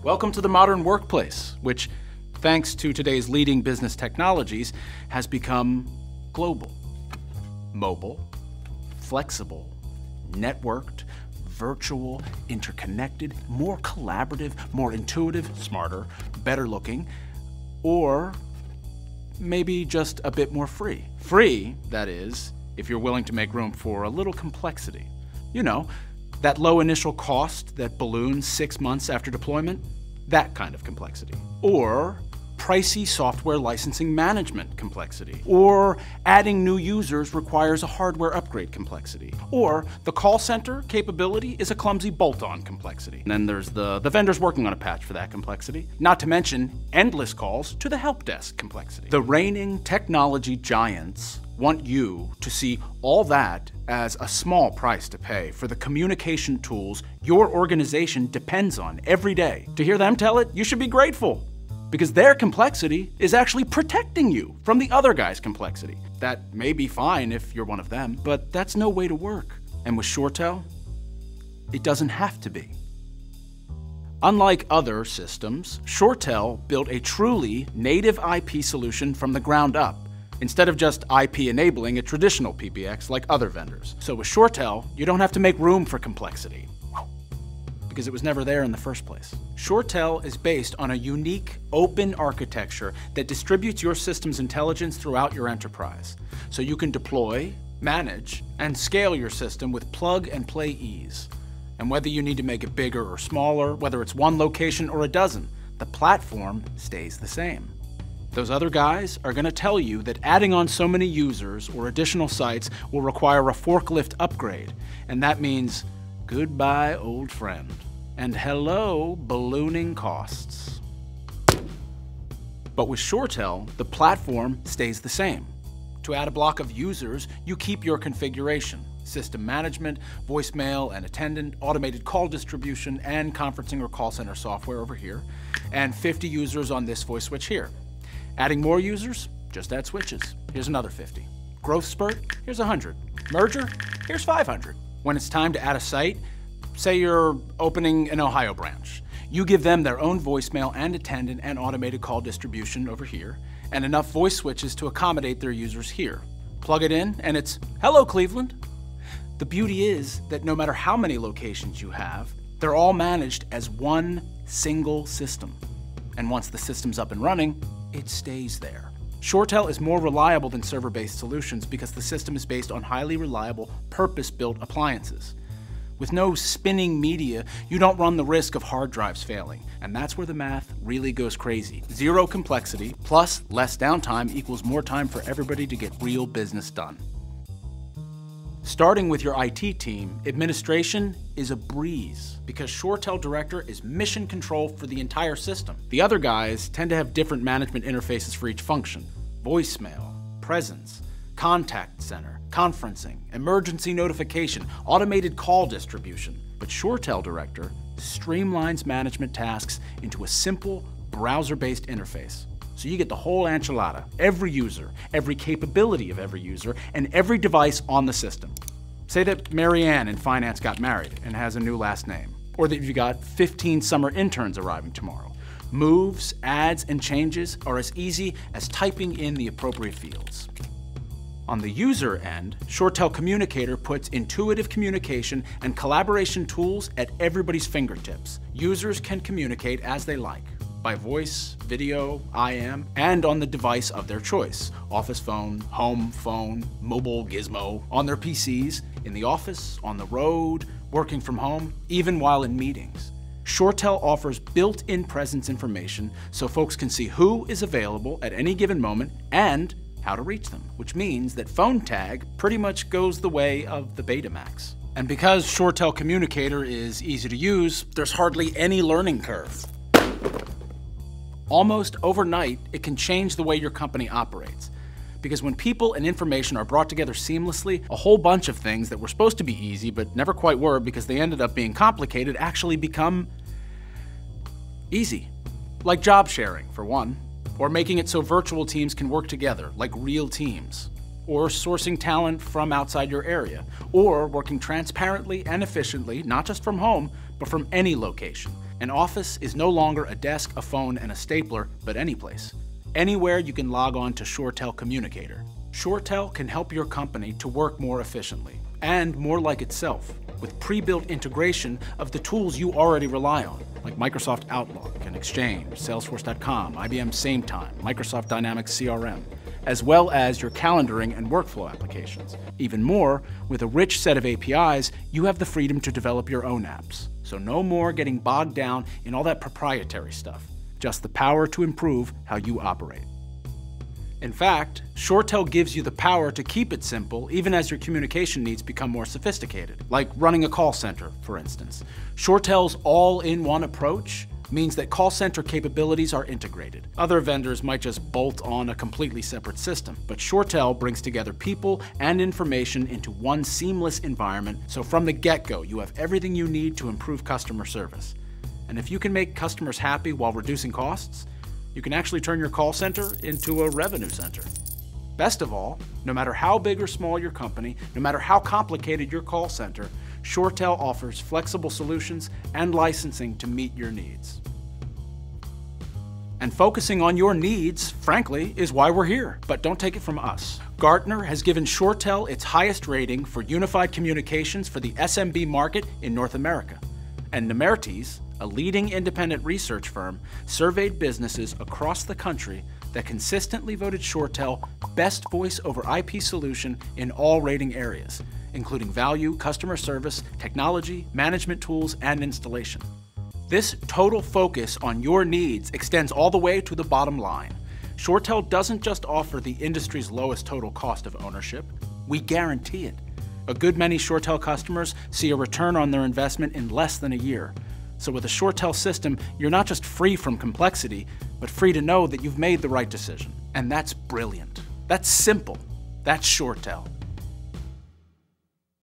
Welcome to the modern workplace, which, thanks to today's leading business technologies, has become global, mobile, flexible, networked, virtual, interconnected, more collaborative, more intuitive, smarter, better looking, or maybe just a bit more free. Free, that is, if you're willing to make room for a little complexity. You know, that low initial cost that balloons 6 months after deployment, that kind of complexity. Or pricey software licensing management complexity. Or adding new users requires a hardware upgrade complexity. Or the call center capability is a clumsy bolt-on complexity. And then there's the vendors working on a patch for that complexity. Not to mention endless calls to the help desk complexity. The reigning technology giants want you to see all that as a small price to pay for the communication tools your organization depends on every day. To hear them tell it, you should be grateful, because their complexity is actually protecting you from the other guy's complexity. That may be fine if you're one of them, but that's no way to work. And with ShoreTel, it doesn't have to be. Unlike other systems, ShoreTel built a truly native IP solution from the ground up, instead of just IP enabling a traditional PBX like other vendors. So with ShoreTel, you don't have to make room for complexity, because it was never there in the first place. ShoreTel is based on a unique, open architecture that distributes your system's intelligence throughout your enterprise, so you can deploy, manage, and scale your system with plug-and-play ease. And whether you need to make it bigger or smaller, whether it's one location or a dozen, the platform stays the same. Those other guys are going to tell you that adding on so many users or additional sites will require a forklift upgrade, and that means goodbye, old friend, and hello, ballooning costs. But with ShoreTel, the platform stays the same. To add a block of users, you keep your configuration: system management, voicemail and attendant, automated call distribution, and conferencing or call center software over here, and 50 users on this voice switch here. Adding more users? Just add switches. Here's another 50. Growth spurt? Here's 100. Merger? Here's 500. When it's time to add a site, say you're opening an Ohio branch, you give them their own voicemail and attendant and automated call distribution over here, and enough voice switches to accommodate their users here. Plug it in, and it's, hello, Cleveland. The beauty is that no matter how many locations you have, they're all managed as one single system. And once the system's up and running, it stays there. ShoreTel is more reliable than server-based solutions because the system is based on highly reliable, purpose-built appliances. With no spinning media, you don't run the risk of hard drives failing, and that's where the math really goes crazy. Zero complexity plus less downtime equals more time for everybody to get real business done. Starting with your IT team, administration is a breeze because ShoreTel Director is mission control for the entire system. The other guys tend to have different management interfaces for each function: voicemail, presence, contact center, conferencing, emergency notification, automated call distribution. But ShoreTel Director streamlines management tasks into a simple browser-based interface. So you get the whole enchilada, every user, every capability of every user, and every device on the system. Say that Marianne in finance got married and has a new last name, or that you got 15 summer interns arriving tomorrow. Moves, adds, and changes are as easy as typing in the appropriate fields. On the user end, ShoreTel Communicator puts intuitive communication and collaboration tools at everybody's fingertips. Users can communicate as they like, by voice, video, IM, and on the device of their choice: office phone, home phone, mobile gizmo, on their PCs, in the office, on the road, working from home, even while in meetings. ShoreTel offers built-in presence information so folks can see who is available at any given moment and how to reach them, which means that phone tag pretty much goes the way of the Betamax. And because ShoreTel Communicator is easy to use, there's hardly any learning curve. Almost overnight, it can change the way your company operates. Because when people and information are brought together seamlessly, a whole bunch of things that were supposed to be easy but never quite were because they ended up being complicated actually become easy. Like job sharing, for one. Or making it so virtual teams can work together, like real teams. Or sourcing talent from outside your area. Or working transparently and efficiently, not just from home, but from any location. An office is no longer a desk, a phone, and a stapler, but any place. Anywhere you can log on to ShoreTel Communicator. ShoreTel can help your company to work more efficiently and more like itself, with pre-built integration of the tools you already rely on, like Microsoft Outlook and Exchange, Salesforce.com, IBM SameTime, Microsoft Dynamics CRM, as well as your calendaring and workflow applications. Even more, with a rich set of APIs, you have the freedom to develop your own apps. So no more getting bogged down in all that proprietary stuff, just the power to improve how you operate. In fact, ShoreTel gives you the power to keep it simple even as your communication needs become more sophisticated, like running a call center, for instance. ShoreTel's all-in-one approach means that call center capabilities are integrated. Other vendors might just bolt on a completely separate system, but ShoreTel brings together people and information into one seamless environment, so from the get-go, you have everything you need to improve customer service. And if you can make customers happy while reducing costs, you can actually turn your call center into a revenue center. Best of all, no matter how big or small your company, no matter how complicated your call center, ShoreTel offers flexible solutions and licensing to meet your needs. And focusing on your needs, frankly, is why we're here. But don't take it from us. Gartner has given ShoreTel its highest rating for unified communications for the SMB market in North America. And Nemertes, a leading independent research firm, surveyed businesses across the country that consistently voted ShoreTel best voice over IP solution in all rating areas, including value, customer service, technology, management tools, and installation. This total focus on your needs extends all the way to the bottom line. ShoreTel doesn't just offer the industry's lowest total cost of ownership, we guarantee it. A good many ShoreTel customers see a return on their investment in less than a year. So with a ShoreTel system, you're not just free from complexity, but free to know that you've made the right decision. And that's brilliant. That's simple. That's ShoreTel.